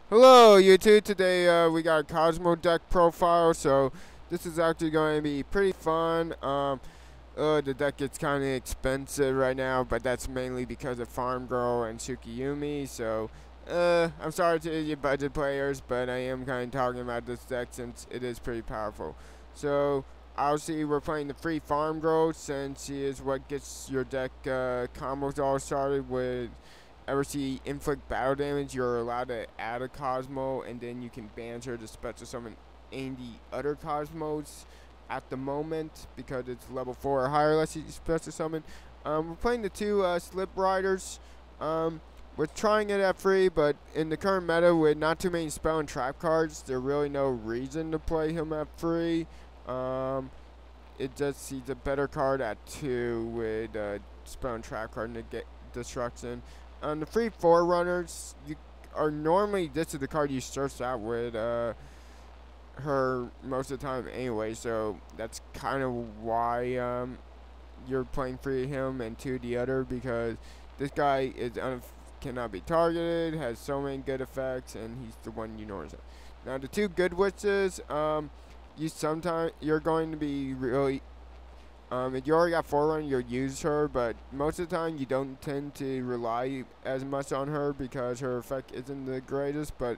Hello YouTube, today we got a Kozmo deck profile, so this is actually going to be pretty fun. The deck gets kind of expensive right now, but that's mainly because of Farm Girl and Tsukiyumi, so I'm sorry to you budget players, but I am kind of talking about this deck since it is pretty powerful. So obviously we're playing the free Farm Girl since she is what gets your deck combos all started with. Ever see inflict battle damage, you're allowed to add a Kozmo, and then you can ban her to special summon any other Cosmos at the moment because it's level 4 or higher unless you special summon. We're playing the two Slip Riders. We're trying it at free, but in the current meta with not too many spell and trap cards, there's really no reason to play him at free. It just he's a better card at 2 with spell and trap card to get destruction. On the free Forerunners, you are normally, this is the card you search out with her most of the time anyway, so that's kind of why you're playing free him and 2 the other, because this guy is cannot be targeted, has so many good effects, and he's the one you normally say. Now the 2 good witches, you're going to be really if you already got Forerunner, you'll use her, but most of the time you don't tend to rely as much on her because her effect isn't the greatest, but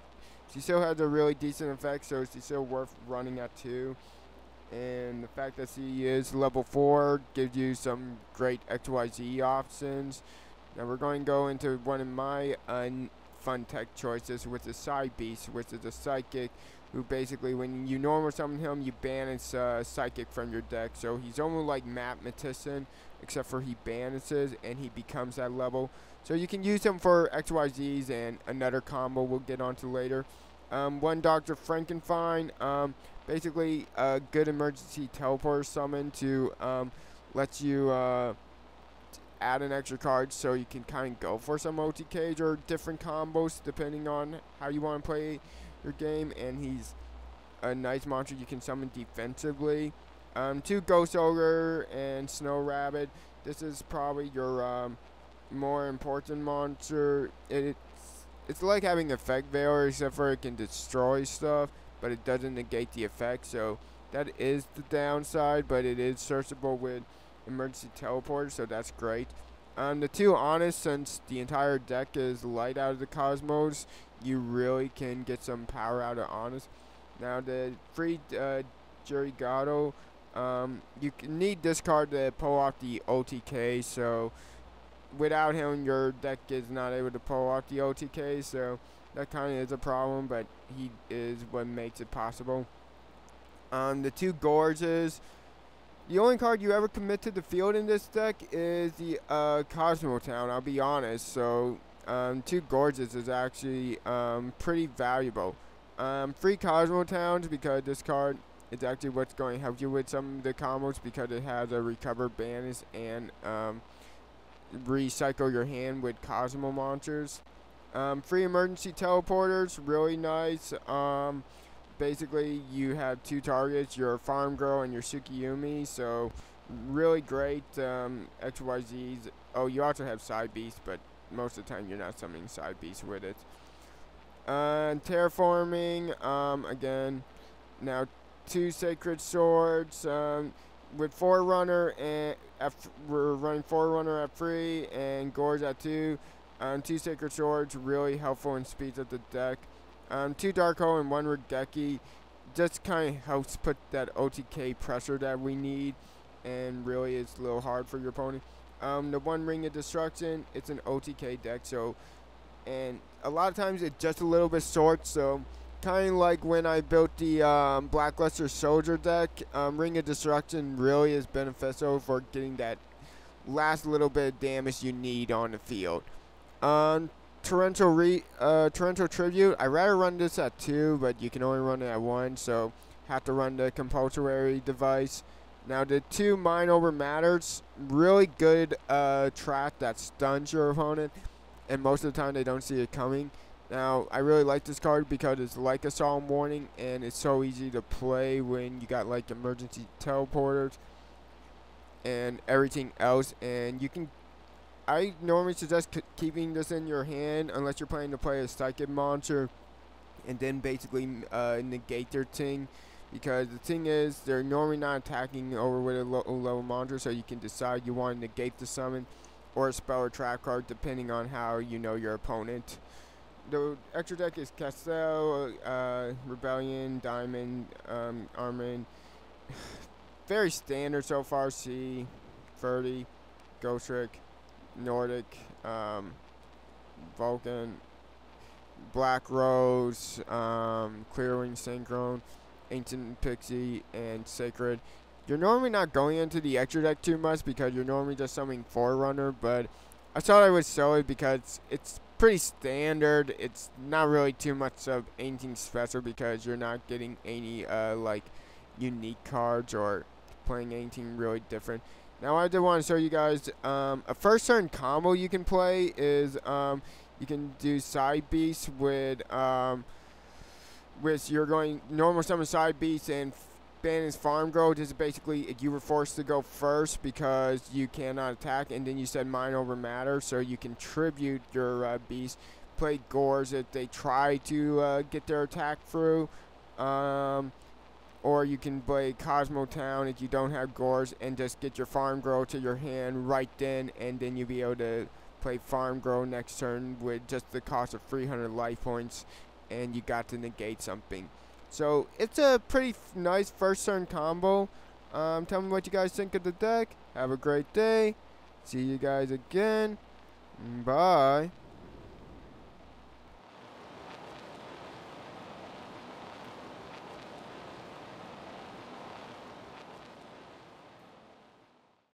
she still has a really decent effect, so she's still worth running at 2. And the fact that she is level 4 gives you some great XYZ options. Now we're going to go into one of my fun tech choices with the Side Beast, which is a Psychic, who basically, when you normal summon him, you ban his Psychic from your deck. So he's almost like Mathematician, except for he banishes and he becomes that level. So you can use him for XYZs and another combo we'll get onto later. One Dr. Frankenfine, basically a good emergency teleporter summon to let you add an extra card so you can kind of go for some OTKs or different combos depending on how you want to play your game, and he's a nice monster you can summon defensively. 2 Ghost Ogre and Snow Rabbit. This is probably your more important monster. It's like having Effect Veil, except for it can destroy stuff, but it doesn't negate the effect, so that is the downside, but it is searchable with emergency teleport, so that's great. The 2 Honest, since the entire deck is light out of the Cosmos, you really can get some power out of Honest. Now the free Jurigato, you need this card to pull off the OTK, so without him your deck is not able to pull off the OTK, so that kind of is a problem, but he is what makes it possible. The 2 Gorges, the only card you ever commit to the field in this deck is the Kozmo Town, I'll be honest. So 2 Gorges is actually pretty valuable. Free Kozmo Towns, because this card is actually what's going to help you with some of the combos, because it has a recover banish and recycle your hand with Kozmo monsters. Free emergency teleporters, really nice. Basically, you have 2 targets, your Farm Girl and your Tsukiyumi, so really great XYZs. Oh, you also have Side Beast, but most of the time you're not summoning Side Beast with it. Terraforming, again, now 2 Sacred Swords, with Forerunner, and we're running Forerunner at free and Gorge at 2. 2 Sacred Swords, really helpful and speeds up the deck. 2 Dark Hole and 1 Regeki just kind of helps put that OTK pressure that we need, and really it's a little hard for your opponent. The 1 Ring of Destruction, it's an OTK deck, so, and a lot of times it's just a little bit short, so kind of like when I built the Blackluster Soldier deck, Ring of Destruction really is beneficial for getting that last little bit of damage you need on the field. Torrential Tribute, I'd rather run this at 2, but you can only run it at 1, so have to run the compulsory device. Now the 2 Mind Over Matters, really good trap that stuns your opponent, and most of the time they don't see it coming. Now I really like this card because it's like a Solemn Warning, and it's so easy to play when you got like emergency teleporters and everything else, and you can I normally suggest keeping this in your hand unless you're planning to play a Psychic monster and then basically negate their thing. Because the thing is, they're normally not attacking over with a low level monster, so you can decide you want to negate the summon or spell or trap card depending on how you know your opponent. The extra deck is Castle, Rebellion, Diamond, Armin. Very standard so far. C, Ferdy, Ghost Rick, Nordic, Vulcan, Black Rose, Clearwing Synchron, Ancient Pixie, and Sacred. You're normally not going into the extra deck too much because you're normally just summoning Forerunner, but I thought I would show it because it's pretty standard. It's not really too much of anything special because you're not getting any like unique cards or playing anything really different. Now I did want to show you guys a first turn combo you can play is you can do side beast with you're going normal summon side beast and banish farm grow. This is basically you were forced to go first because you cannot attack, and then you said mind over matter, so you can tribute your beast. Play Gores if they try to get their attack through, or you can play Kozmo Town if you don't have Gores and just get your farm grow to your hand right then, and then you'll be able to play farm grow next turn with just the cost of 300 life points, and you got to negate something. So it's a pretty nice first turn combo. Tell me what you guys think of the deck. Have a great day. See you guys again. Bye.